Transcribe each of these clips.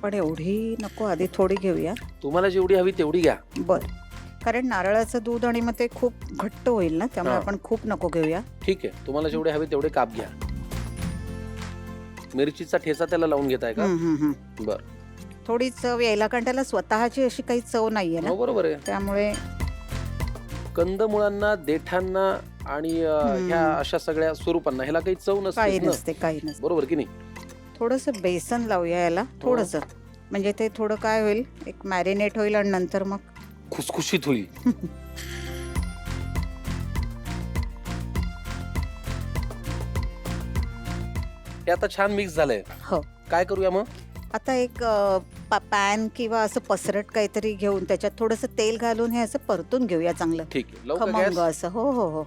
पण एवढी नको, आधी थोडी घेऊया. तुम्हाला जेवढी हवी तेवढी घ्या. बर, कारण नारळाचं दूध आणि मग ते खूप घट्ट होईल ना, त्यामुळे हा. आपण खूप नको घेऊया. ठीक आहे, तुम्हाला जेवढे हवे तेवढे काप घ्या. मिरचीचा ठेचा त्याला लावून घेताय का? बर, थोडी चव यायला, कारण त्याला स्वतःची अशी काही चव नाहीये ना, हो बरोबर आहे. त्यामुळे कंदमुळांना, देठांना आणि ह्या अशा सगळ्या स्वरूपांना ह्याला काही चव काही नसते, नसते, काही नसते. बरोबर की नाही? थोडंसं बेसन लावूया याला, थोडंसं, म्हणजे ते थोडं काय होईल, एक मॅरिनेट होईल आणि नंतर मग खुसखुशीत होईल. हे आता छान मिक्स झालंय. हो. काय करूया मग? आता एक पॅन किंवा असं पसरट काहीतरी घेऊन त्याच्यात थोडंसं तेल घालून हे असं परतून घेऊया चांगलं, ठीक आहे, लवकर खमंग गॅस. असं. हो हो हो.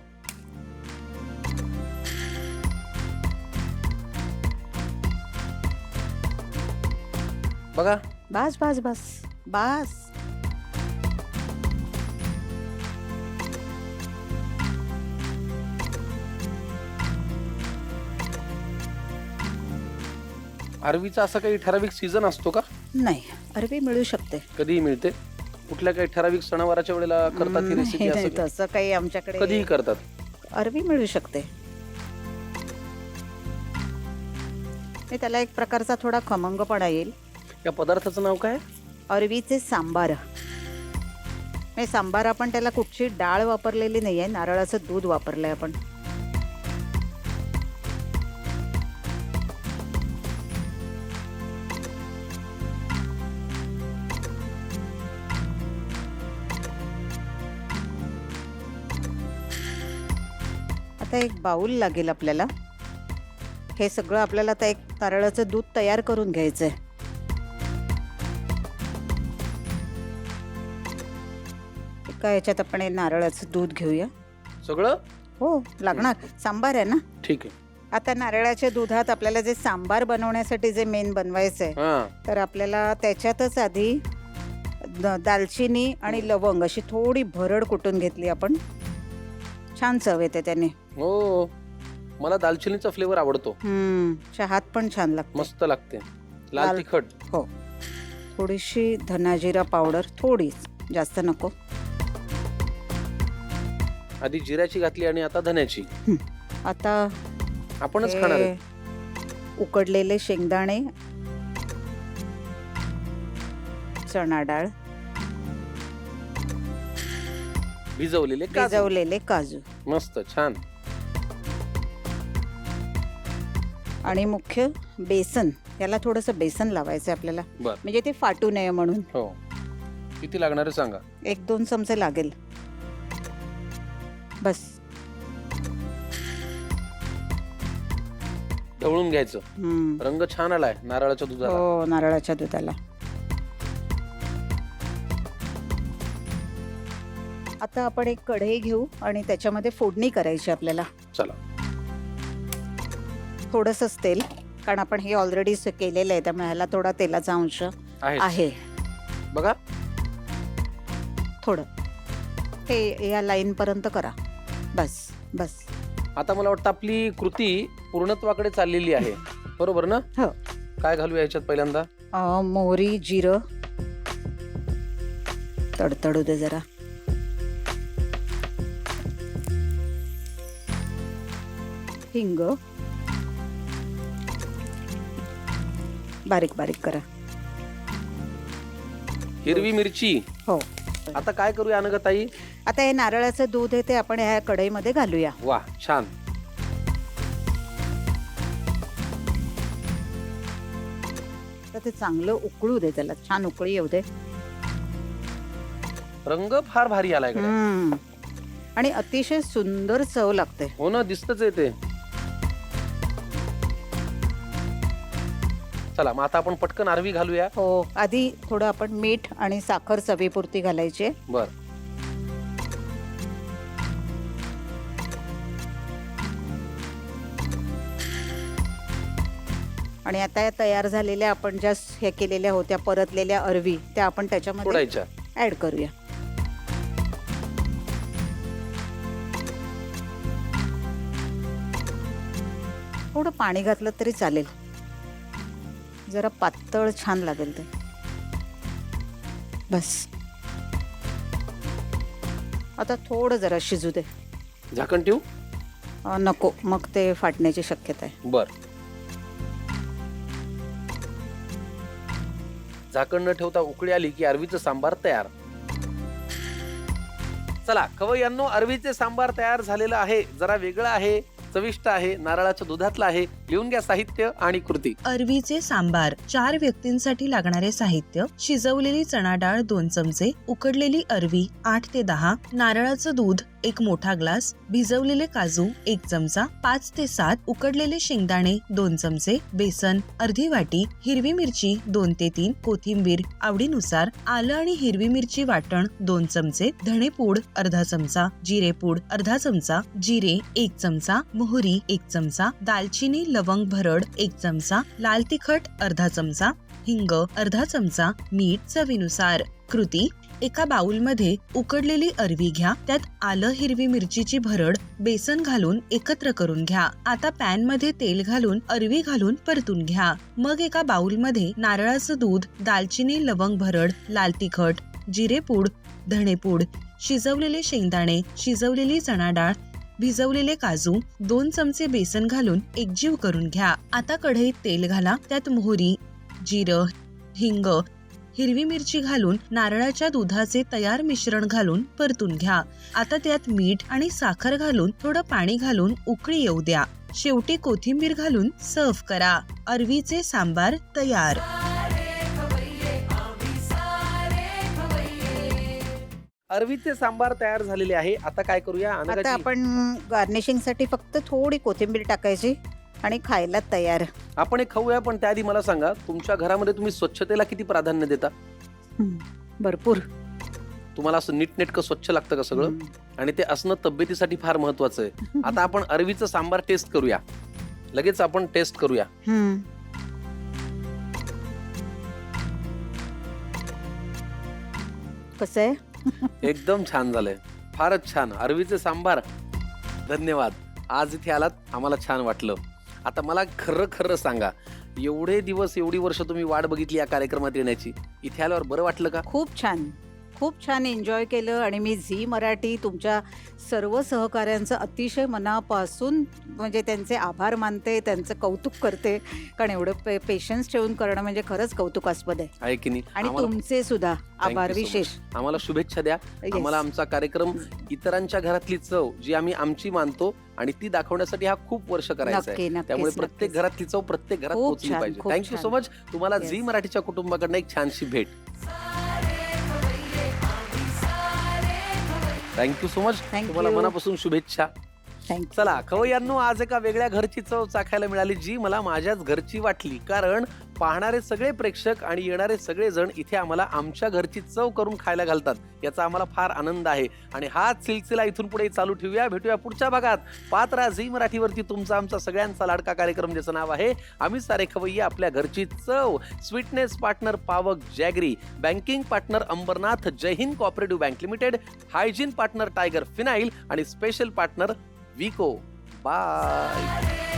बघा, बस बस बस बस. अरवीचा असा काही ठराविक सीझन असतो का? नाही, अरबी मिळू शकते. कधीही मिळते? कुठल्या काही ठराविक सणावाराच्या वेळेला करतात ही रेसिपी? नाही, असं तसं काही आमच्याकडे कधीही करतात? अरबी मिळू शकते. हे त्याला एक प्रकारचा थोडा खमंगपणा येईल. या पदार्थाचं नाव काय? अरवीचे सांबार. हे सांबार आपण त्याला कुठची डाळ वापरलेली नाहीये, नारळाचं दूध वापरलंय आपण. आता एक बाउल लागेल आपल्याला. हे सगळं आपल्याला आता एक नारळाचं दूध तयार करून घ्यायचंय. एका याच्यात आपण हे नारळाचं दूध घेऊया. सगळं? हो, लागणार, सांबार आहे ना. ठीक आहे. आता नारळाच्या दुधात आपल्याला जे सांबार बनवण्यासाठी जे मेन बनवायचंय, हा, तर आपल्याला त्याच्यातच आधी दालचिनी आणि लवंग अशी थोडी भरड कुटून घेतली आपण. छान चव येते त्याने. हो, मला दालचिनीचा फ्लेवर आवडतो. चहात पण छान लागते, मस्त लागते. लाल लाल- तिखट. हो. थोडीशी धनाजिरा पावडर, थोडी, जास्त नको. आधी जिऱ्याची घातली आणि आता धन्याची. आता आपणच हे खाणार आहे. उकडलेले शेंगदाणे, चणा डाळ, भिजवलेले काजू. भिजवलेले काजू मस्त छान. आणि मुख्य बेसन. याला थोडंसं बेसन लावायचं आपल्याला, बर, म्हणजे ते फाटू नये म्हणून. हो. किती लागणार आहे सांगा? 1-2 चमचे लागेल, बस. ढवळून घ्यायचं. रंग छान आलाय नारळाच्या दुधाला. हो, नारळाच्या दुधाला. आता आपण एक कढई घेऊ आणि त्याच्यामध्ये फोडणी करायची आपल्याला. चला. थोडंसंच तेल, कारण आपण हे ऑलरेडी केलेलं आहे, त्यामुळे ह्याला थोडा तेलाचा अंश आहे. बघा, थोडं हे या लाईन पर्यंत करा, बस बस. आता मला वाटतं आपली कृती पूर्णत्वाकडे चाललेली आहे, बरोबर ना? हो. काय घालूया याच्यात पहिल्यांदा? मोहरी, जिरं तडतडू दे जरा. हिंग बारीक बारीक करा. हिरवी मिरची. हो. आता काय करूया अनघताई? आता हे नारळाचं दूध आहे ते आपण ह्या कढईमध्ये घालूया. वा, छान. तर ते चांगलं उकळू दे, त्याला छान उकळी येऊ दे. रंग फार भारी आलाय इकडे. आणि अतिशय सुंदर चव लागते. हो ना, दिसतच येते. चला, मग आता आपण पटकन अरवी घालूया. हो, आधी थोडं आपण मीठ आणि साखर चवीपुरती घालायची. बर. आणि आता या तयार झालेल्या आपण ज्या हे केलेल्या होत्या परतलेल्या अरवी, त्या आपण त्याच्यामध्ये सोडायच्या. ऍड करूया. थोडं पाणी घातलं तरी चालेल. जरा पातळ छान लागेल ते. बस आता थोडं जरा शिजू दे. झाकण ठेवू? नको, मग ते फाटण्याची शक्यता आहे. बर. झाकण न ठेवता उकळी आली की अरवीचं सांबार तयार. चला खवय्यांनो, अरवीचे सांबार तयार झालेलं आहे. जरा वेगळं आहे, चविष्ट आहे, नारळाच्या दुधातलं आहे. लिहून घ्या साहित्य आणि कृती. अरवीचे सांबार 4 व्यक्तींसाठी लागणारे साहित्य: शिजवलेली चणा डाळ 2 चमचे, उकडलेली अरवी 8 ते 10, नारळाचं दूध 1 मोठा ग्लास, भिजवलेले काजू 1 चमचा, 5 ते 7 उकडलेले शेंगदाणे 2 चमचे, बेसन अर्धी वाटी, हिरवी मिरची 2 ते 3, कोथिंबीर आवडीनुसार, आलं आणि हिरवी मिरची वाटण 2 चमचे, धणेपूड अर्धा चमचा, जिरेपूड अर्धा चमचा, जिरे 1 चमचा, मोहरी 1 चमचा, दालचिनी लवंग भरड 1 चमचा, लाल तिखट अर्धा चमचा, हिंग अर्धा चमचा, मीठ चवीनुसार. कृती: एका बाउलमध्ये उकडलेली अरवी घ्या, त्यात आलं हिरवी मिरचीची भरड बेसन घालून एकत्र करून घ्या. आता पॅन मध्ये तेल घालून अरवी घालून परतून घ्या. मग एका बाउलमध्ये नारळाचं दूध, दालचिनी लवंग भरड, लाल तिखट, जिरेपूड, धणेपूड, शिजवलेले शेंगदाणे, शिजवलेली चणा डाळ, भिजवलेले काजू, 2 चमचे बेसन घालून एकजीव करून घ्या. आता कढईत तेल घाला, त्यात मोहरी, जिरं, हिंग, हिरवी मिरची घालून नारळाच्या दुधाचे तयार मिश्रण घालून परतून घ्या. आता त्यात मीठ आणि साखर घालून थोडं पाणी घालून उकळी येऊ द्या. शेवटी कोथिंबीर घालून सर्व्ह करा. अरवीचे सांबार तयार. अरवीचे सांबार तयार झालेले आहे. आता काय करूया आता अनघाजी? आपण गार्निशिंग साठी फक्त थोडी कोथिंबीर टाकायची आणि खायला तयार. आपण एक खाऊया, पण त्याआधी मला सांगा, तुमच्या घरामध्ये तुम्ही स्वच्छतेला किती प्राधान्य देता? भरपूर. तुम्हाला असं नीटनेटकं स्वच्छ लागतं का सगळं? आणि ते असणं तब्येतीसाठी फार महत्वाचं आहे. आता आपण अरवीचं सांबार टेस्ट करूया. लगेच आपण टेस्ट करूया. कसं आहे? एकदम छान झालंय, फारच छान. अरवीचे सांबार, धन्यवाद. आज इथे आलात, आम्हाला छान वाटलं. आता मला खरं खरं सांगा, एवढे दिवस एवढी वर्ष तुम्ही वाट बघितली या कार्यक्रमात येण्याची, इथे आल्यावर बरं वाटलं का? खूप छान, खूप छान एन्जॉय केलं. आणि मी झी मराठी तुमच्या सर्व सहकाऱ्यांचं अतिशय मनापासून म्हणजे त्यांचे आभार मानते, त्यांचं कौतुक करते. कारण एवढं पेशन्स ठेवून करणं म्हणजे खरंच कौतुकास्पद आहे. की नाही? आणि तुमचे सुद्धा आभार विशेष. आम्हाला शुभेच्छा द्या. आम्हाला आमचा कार्यक्रम इतरांच्या घरातली चव जी आम्ही आमची मानतो आणि ती दाखवण्यासाठी हा खूप वर्ष करायचा आहे. त्यामुळे प्रत्येक घरातली चव प्रत्येक घरात पोहोचली पाहिजे. Thank you so much. तुम्हाला झी मराठीच्या कुटुंबाकडनं एक छानशी भेट. Thank you so much. तुम्हाला मनापासून शुभेच्छा. चला खवय्यांनो, आज एका वेगळ्या घरची चव चाखायला मिळाली, जी मला माझ्याच घरची वाटली. कारण पाहणारे सगळे प्रेक्षक आणि येणारे सगळे जण इथे आम्हाला आमच्या घरची चव करून खायला घालतात. याचा आम्हाला फार आनंद आहे. आणि हाच सिलसिला इथून पुढे चालू ठेवूया. भेटूया पुढच्या भागात. पाहत राहा झी मराठीवरती तुमचा आमचा सगळ्यांचा लाडका कार्यक्रम, ज्याचं नाव आहे आम्ही सारे खवय्ये, आपल्या घरची चव. Sweetness partner Pavak jaggery, banking partner Ambernath Jai Hind cooperative bank limited, hygiene partner tiger phenyl आणि स्पेशल पार्टनर विको. बाय.